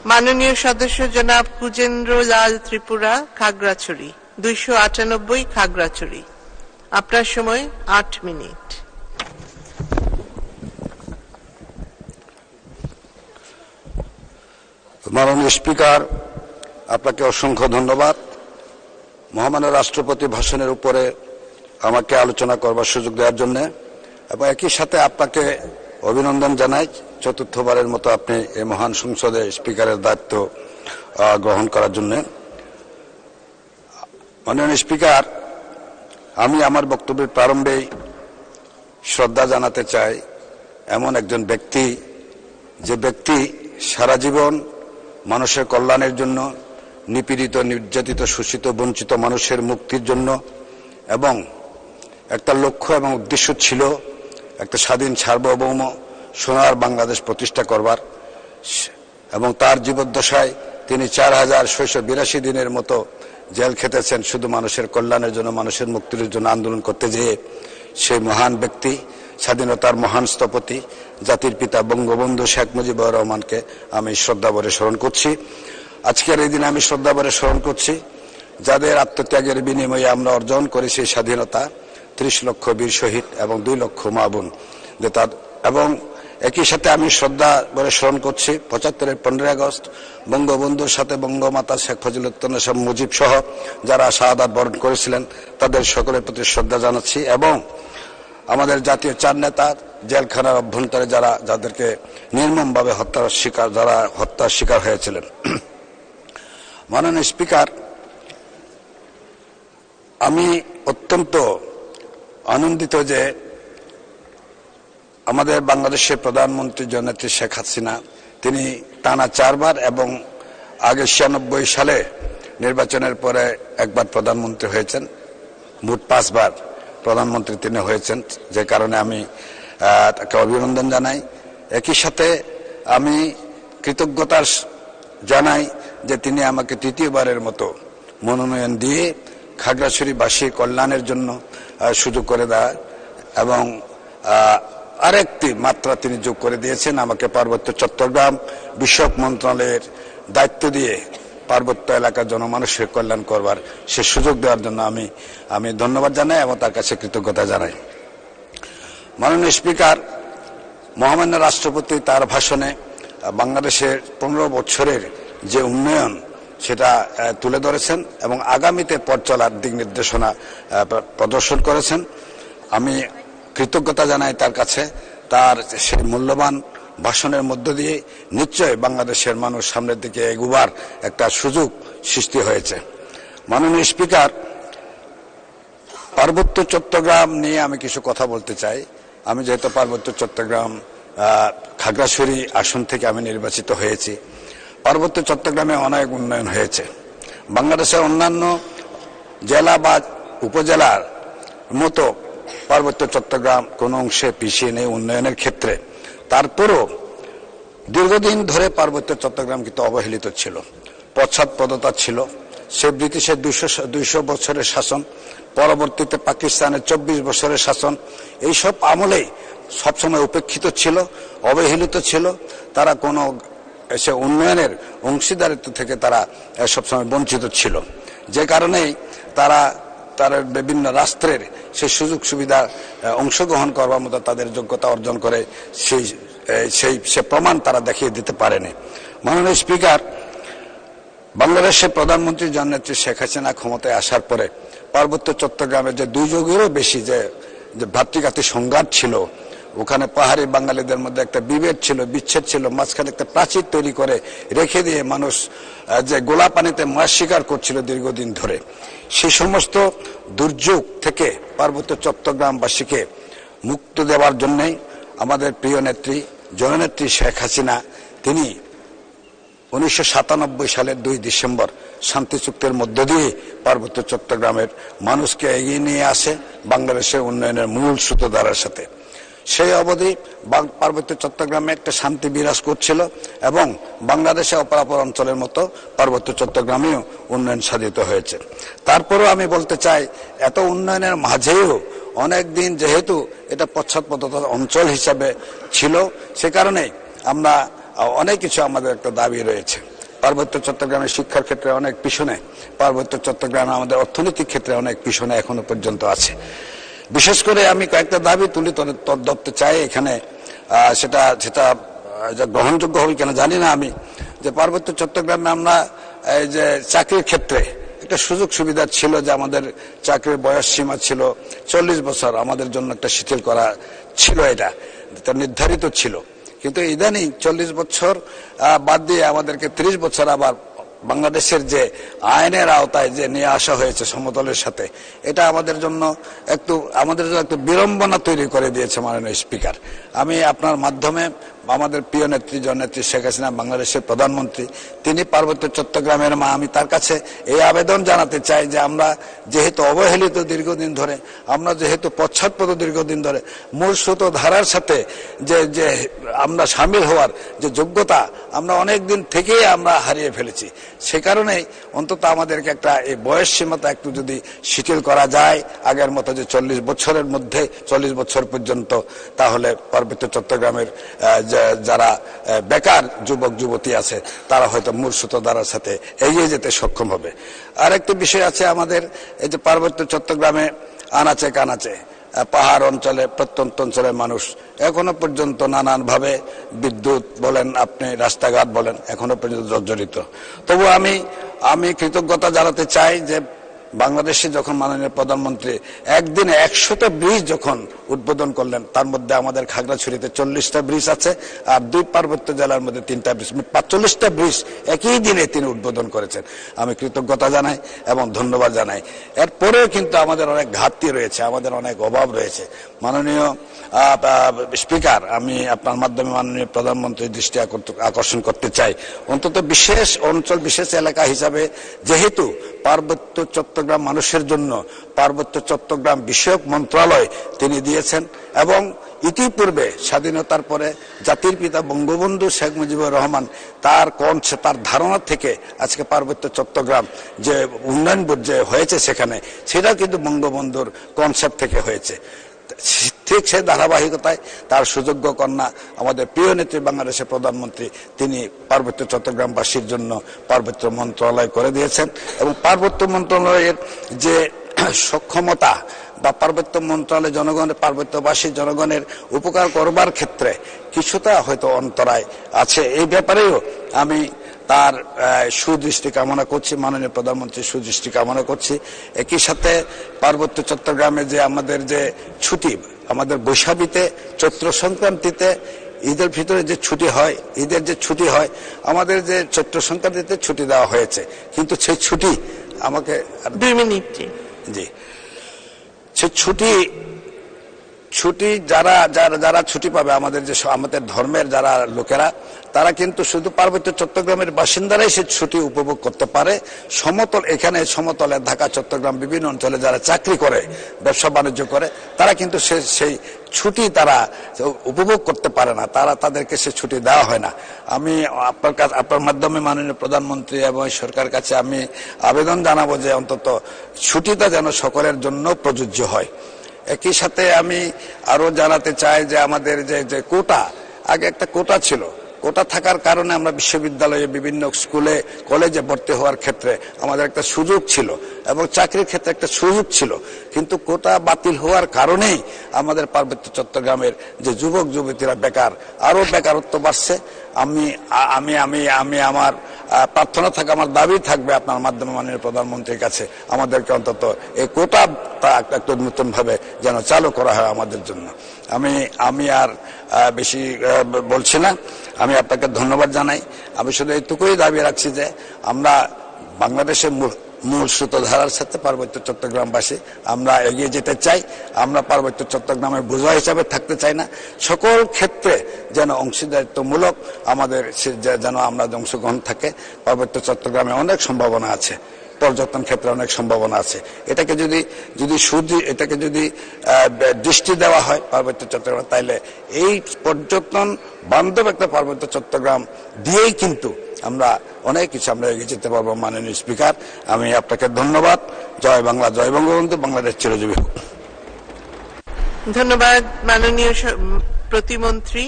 মাননীয় সদস্য জনাব কুজেন্দ্র লাল ত্রিপুরা, খাগড়াছড়ি, 298 খাগড়াছড়ি। আপনার সময় 8 মিনিট। মাননীয় স্পিকার, আপনাকে অসংখ্য ধন্যবাদ। মহামান্য রাষ্ট্রপতি ভাষণের উপরে আমাকে আলোচনা করবার সুযোগ দেওয়ার জন্য, এবং একই সাথে আপনাকে অভিনন্দন জানাই চতুর্থবারের মতো আপনি এই মহান সংসদে স্পিকারের দায়িত্ব গ্রহণ করার জন্য। মাননীয় স্পিকার, আমি আমার বক্তব্যের প্রারম্ভেই শ্রদ্ধা জানাতে চাই এমন একজন ব্যক্তি, যে ব্যক্তি সারা জীবন মানুষের কল্যাণের জন্য, নিপীড়িত, নির্যাতিত, শোষিত, বঞ্চিত মানুষের মুক্তির জন্য, এবং একটা লক্ষ্য এবং উদ্দেশ্য ছিল একটা স্বাধীন সার্বভৌম সোনার বাংলাদেশ প্রতিষ্ঠা করবার, এবং তার জীবদ্দশায় তিনি 4682 দিনের মতো জেল খেটেছেন শুধু মানুষের কল্যাণের জন্য, মানুষের মুক্তির জন্য আন্দোলন করতে যেয়ে। সেই মহান ব্যক্তি, স্বাধীনতার মহান স্থপতি, জাতির পিতা বঙ্গবন্ধু শেখ মুজিবুর রহমানকে আমি শ্রদ্ধাভরে স্মরণ করছি। আজকের এই দিনে আমি শ্রদ্ধাভরে স্মরণ করছি যাদের আত্মত্যাগের বিনিময়ে আমরা অর্জন করেছি স্বাধীনতা, 30 লক্ষ বীর শহীদ এবং 2 লক্ষ মা বোন। এবং একই সাথে আমি শ্রদ্ধাভরে স্মরণ করছি 75-এর 15 আগস্ট বঙ্গবন্ধুর সাথে বঙ্গমাতা শেখ ফজিলাতুন্নেসা মুজিব সহ যারা শাহাদাত বরণ করেছিলেন, তাদের সকলের প্রতি শ্রদ্ধা জানাচ্ছি। এবং আমাদের জাতীয় 4 নেতা জেলখানার অভ্যন্তরে যাদেরকে নির্মমভাবে হত্যার শিকার হয়েছিলেন। মাননীয় স্পিকার, আমি অত্যন্ত আনন্দিত যে আমাদের বাংলাদেশের প্রধানমন্ত্রী জননেত্রী শেখ হাসিনা, তিনি টানা 4 বার এবং আগে 96 সালে নির্বাচনের পরে একবার প্রধানমন্ত্রী হয়েছেন, মোট 5 বার প্রধানমন্ত্রী তিনি হয়েছেন, যে কারণে আমি তাকে অভিনন্দন জানাই। একই সাথে আমি কৃতজ্ঞতা জানাই যে তিনি আমাকে 3য়বারের মতো মনোনয়ন দিয়ে খাগড়াছড়িবাসীর কল্যাণের জন্য সুযোগ করে দেয়, এবং আরেকটি মাত্রা তিনি যোগ করে দিয়েছেন, আমাকে পার্বত্য চট্টগ্রাম বিষয়ক মন্ত্রণালয়ের দায়িত্ব দিয়ে পার্বত্য এলাকার জনমানুষের কল্যাণ করবার সে সুযোগ দেওয়ার জন্য আমি ধন্যবাদ জানাই এবং তার কাছে কৃতজ্ঞতা জানাই। মাননীয় স্পিকার, মহামান্য রাষ্ট্রপতি তার ভাষণে বাংলাদেশের 15 বছরের যে উন্নয়ন সেটা তুলে ধরেছেন এবং আগামীতে পথ চলার দিক নির্দেশনা প্রদর্শন করেছেন। আমি কৃতজ্ঞতা জানাই তার কাছে। তার সেই মূল্যবান ভাষণের মধ্য দিয়ে নিশ্চয় বাংলাদেশের মানুষ সামনের দিকে এগোবার একটা সুযোগ সৃষ্টি হয়েছে। মাননীয় স্পিকার, পার্বত্য চট্টগ্রাম নিয়ে আমি কিছু কথা বলতে চাই। আমি যেহেতু পার্বত্য চট্টগ্রাম খাগড়াছড়ি আসন থেকে আমি নির্বাচিত হয়েছি, পার্বত্য চট্টগ্রামে অনেক উন্নয়ন হয়েছে। বাংলাদেশের অন্যান্য জেলা বা উপজেলার মতো পার্বত্য চট্টগ্রাম কোনো অংশে পিছিয়ে নেই উন্নয়নের ক্ষেত্রে। তারপরও দীর্ঘদিন ধরে পার্বত্য চট্টগ্রাম কিন্তু অবহেলিত ছিল, পশ্চাৎপদতা ছিল। সে ব্রিটিশের 200 বছরের শাসন, পরবর্তীতে পাকিস্তানের 24 বছরের শাসন, এইসব আমলেই সবসময় উপেক্ষিত ছিল, অবহেলিত ছিল। তারা কোনো সে উন্নয়নের অংশীদারিত্ব থেকে তারা সবসময় বঞ্চিত ছিল, যে কারণেই তারা বিভিন্ন রাষ্ট্রের সেই সুযোগ সুবিধা অংশগ্রহণ করবার মতো তাদের যোগ্যতা অর্জন করে সে প্রমাণ তারা দেখিয়ে দিতে পারেনি। মাননীয় স্পিকার, বাংলাদেশের প্রধানমন্ত্রী জননেত্রী শেখ হাসিনা ক্ষমতায় আসার পরে পার্বত্য চট্টগ্রামের যে 2 যুগেরও বেশি যে ভ্রাতৃঘাতী সংঘাত ছিল, ওখানে পাহাড়ি বাঙালিদের মধ্যে একটা বিভেদ ছিল, বিচ্ছেদ ছিল, মাঝখানে একটা প্রাচীর তৈরি করে রেখে দিয়ে মানুষ যে গোলা পানিতে মাছ শিকার করছিল দীর্ঘদিন ধরে, সেই সমস্ত দুর্যোগ থেকে পার্বত্য চট্টগ্রামবাসীকে মুক্ত দেওয়ার জন্যই আমাদের প্রিয় নেত্রী জননেত্রী শেখ হাসিনা তিনি 1997 সালের 2 ডিসেম্বর শান্তি চুক্তির মধ্য দিয়ে পার্বত্য চট্টগ্রামের মানুষকে এগিয়ে নিয়ে আসে বাংলাদেশের উন্নয়নের মূল সূত্রধারার সাথে। সেই অবধি পার্বত্য চট্টগ্রামে একটা শান্তি বিরাজ করছিল এবং বাংলাদেশে অপরাপর অঞ্চলের মতো পার্বত্য চট্টগ্রামেও উন্নয়ন সাধিত হয়েছে। তারপরেও আমি বলতে চাই, এত উন্নয়নের মাঝেও অনেক দিন যেহেতু এটা পশ্চাৎপদতা অঞ্চল হিসাবে ছিল, সে কারণে আমরা অনেক কিছু আমাদের একটা দাবি রয়েছে। পার্বত্য চট্টগ্রামের শিক্ষার ক্ষেত্রে অনেক পিছনে, পার্বত্য চট্টগ্রাম আমাদের অর্থনৈতিক ক্ষেত্রে অনেক পিছনে এখনো পর্যন্ত আছে। বিশেষ করে আমি কয়েকটা দাবি তুলে ধরতে চাই এখানে, সেটা গ্রহণযোগ্য হবে কিনা জানি না আমি, যে পার্বত্য চট্টগ্রামে আমরা এই যে চাকরির ক্ষেত্রে একটা সুযোগ সুবিধা ছিল, যে আমাদের চাকরির বয়স সীমা ছিল 40 বছর, আমাদের জন্য একটা শিথিল করা ছিল, এটা নির্ধারিত ছিল। কিন্তু ইদানিং 40 বছর বাদ দিয়ে আমাদেরকে 30 বছর আবার বাংলাদেশের যে আইনের আওতায় যে নিয়ে আসা হয়েছে সমতলের সাথে, এটা আমাদের জন্য একটু বিড়ম্বনা তৈরি করে দিয়েছে মাননীয় স্পিকার। আমি আপনার মাধ্যমে আমাদের প্রিয় নেত্রী জননেত্রী শেখ হাসিনা, বাংলাদেশের প্রধানমন্ত্রী, তিনি পার্বত্য চট্টগ্রামের মা, আমি তার কাছে এই আবেদন জানাতে চাই যে আমরা যেহেতু অবহেলিত দীর্ঘদিন ধরে, আমরা যেহেতু পশ্চাৎপদ দীর্ঘদিন ধরে, মূল স্রোত ধারার সাথে যে আমরা সামিল হওয়ার যে যোগ্যতা আমরা অনেক দিন থেকেই আমরা হারিয়ে ফেলেছি। সে কারণেই অন্তত আমাদেরকে একটা এই বয়স সীমাটা একটু যদি শিথিল করা যায় আগের মতো, যে 40 বছরের মধ্যে 40 বছর পর্যন্ত, তাহলে পার্বত্য চট্টগ্রামের যারা বেকার যুবক যুবতী আছে তারা হয়তো মূল স্রোতধারার সাথে এগিয়ে যেতে সক্ষম হবে। আর একটি বিষয় আছে আমাদের এই যে পার্বত্য চট্টগ্রামে আনাচে কানাচে পাহাড় অঞ্চলে, প্রত্যন্ত অঞ্চলের মানুষ এখনো পর্যন্ত নানানভাবে বিদ্যুৎ বলেন, আপনি রাস্তাঘাট বলেন, এখনো পর্যন্ত জর্জরিত। তবু আমি কৃতজ্ঞতা জানাতে চাই যে বাংলাদেশে যখন মাননীয় প্রধানমন্ত্রী একদিনে 100টা ব্রিজ যখন উদ্বোধন করলেন, তার মধ্যে আমাদের খাগড়াছড়িতে 40টা ব্রিজ আছে, আর 2 পার্বত্য জেলার মধ্যে 3টা ব্রিজ, 45টা ব্রিজ একই দিনে তিনি উদ্বোধন করেছেন। আমি কৃতজ্ঞতা জানাই এবং ধন্যবাদ জানাই। এরপরেও কিন্তু আমাদের অনেক ঘাটতি রয়েছে, আমাদের অনেক অভাব রয়েছে। মাননীয় স্পিকার, আমি আপনার মাধ্যমে মাননীয় প্রধানমন্ত্রীর দৃষ্টি আকর্ষণ করতে চাই, অন্তত বিশেষ অঞ্চল, বিশেষ এলাকা হিসাবে যেহেতু পার্বত্য চট্টগ্রাম মানুষের জন্য পার্বত্য চট্টগ্রাম বিষয়ক মন্ত্রণালয় তিনি দিয়েছেন, এবং ইতিপূর্বে স্বাধীনতার পরে জাতির পিতা বঙ্গবন্ধু শেখ মুজিবুর রহমান তার ধারণা থেকে আজকে পার্বত্য চট্টগ্রাম যে উন্নয়ন বোর্ড যে হয়েছে সেখানে, সেটা কিন্তু বঙ্গবন্ধুর কনসেপ্ট থেকে হয়েছে। ঠিক সেই ধারাবাহিকতায় তার সুযোগ্য কন্যা আমাদের প্রিয় নেত্রী বাংলাদেশের প্রধানমন্ত্রী, তিনি পার্বত্য চট্টগ্রামবাসীর জন্য পার্বত্য মন্ত্রণালয় করে দিয়েছেন, এবং পার্বত্য মন্ত্রণালয়ের যে সক্ষমতা বা পার্বত্য মন্ত্রণালয় পার্বত্যবাসী জনগণের উপকার করবার ক্ষেত্রে কিছুটা হয়তো অন্তরায় আছে। এই ব্যাপারেও আমি তার সুদৃষ্টি কামনা করছি, মাননীয় প্রধানমন্ত্রীর সুদৃষ্টি কামনা করছি। একই সাথে পার্বত্য চট্টগ্রামে যে আমাদের যে ছুটি, আমাদের বৈশাখীতে, চৈত্র সংক্রান্তিতে, ঈদের ভিতরে যে ছুটি হয়, ঈদের যে ছুটি হয়, আমাদের যে চৈত্র সংক্রান্তিতে ছুটি দেওয়া হয়েছে, কিন্তু সেই ছুটি আমাকে 2 মিনিট জি, সে ছুটি যারা ছুটি পাবে, আমাদের ধর্মের যারা লোকেরা, তারা কিন্তু শুধু পার্বত্য চট্টগ্রামের বাসিন্দারাই সে ছুটি উপভোগ করতে পারে। এখানে সমতলে ঢাকা, চট্টগ্রাম বিভিন্ন অঞ্চলে যারা চাকরি করে, ব্যবসা বাণিজ্য করে, তারা কিন্তু সেই ছুটি তারা উপভোগ করতে পারে না, তাদেরকে সে ছুটি দেওয়া হয় না। আমি আপনার মাধ্যমে মাননীয় প্রধানমন্ত্রী এবং সরকারের কাছে আমি আবেদন জানাবো যে অন্তত ছুটিটা যেন সকলের জন্য প্রযোজ্য হয়। একই সাথে আমি আরো জানাতে চাই যে আমাদের যে কোটা, আগে একটা কোটা ছিল, কোটা থাকার কারণে আমরা বিশ্ববিদ্যালয়ে, বিভিন্ন স্কুলে, কলেজে ভর্তি হওয়ার ক্ষেত্রে আমাদের একটা সুযোগ ছিল, এবং চাকরির ক্ষেত্রে একটা সুযোগ ছিল। কিন্তু কোটা বাতিল হওয়ার কারণেই আমাদের পার্বত্য চট্টগ্রামের যে যুবক যুবতীরা বেকার, আরো বেকারত্ব বাড়ছে। আমি আমার প্রার্থনা থাকে, আমার দাবি থাকবে আপনার মাধ্যমে মাননীয় প্রধানমন্ত্রীর কাছে, আমাদেরকে অন্তত এই কোটা একটু নতুন ভাবে যেন চালু করা হয় আমাদের জন্য। আমি আর বেশি বলছি না, আমি আপনাকে ধন্যবাদ জানাই। আমি শুধু এইটুকুই দাবি রাখছি যে আমরা বাংলাদেশের মূল স্রোতধারার সাথে পার্বত্য চট্টগ্রামবাসী আমরা এগিয়ে যেতে চাই। আমরা পার্বত্য চট্টগ্রামের বোঝা হিসাবে থাকতে চাই না। সকল ক্ষেত্রে যেন অংশীদারিত্বমূলক আমাদের যেন আমরা অংশগ্রহণ থাকে। পার্বত্য চট্টগ্রামে অনেক সম্ভাবনা আছে, পর্যটন ক্ষেত্রে অনেক সম্ভাবনা আছে। এটাকে যদি দৃষ্টি দেওয়া হয় পার্বত্য চট্টগ্রাম, তাইলে এই পর্যটন বান্ধব একটা পার্বত্য চট্টগ্রাম দিয়েই কিন্তু আমরা অনেক কিছু আমরা এগিয়ে যেতে পারবো। মাননীয় স্পিকার, আমি আপনাকে ধন্যবাদ। জয় বাংলা, জয় বঙ্গবন্ধু, বাংলাদেশ চিরজীবী হোক। ধন্যবাদ মাননীয় প্রতিমন্ত্রী।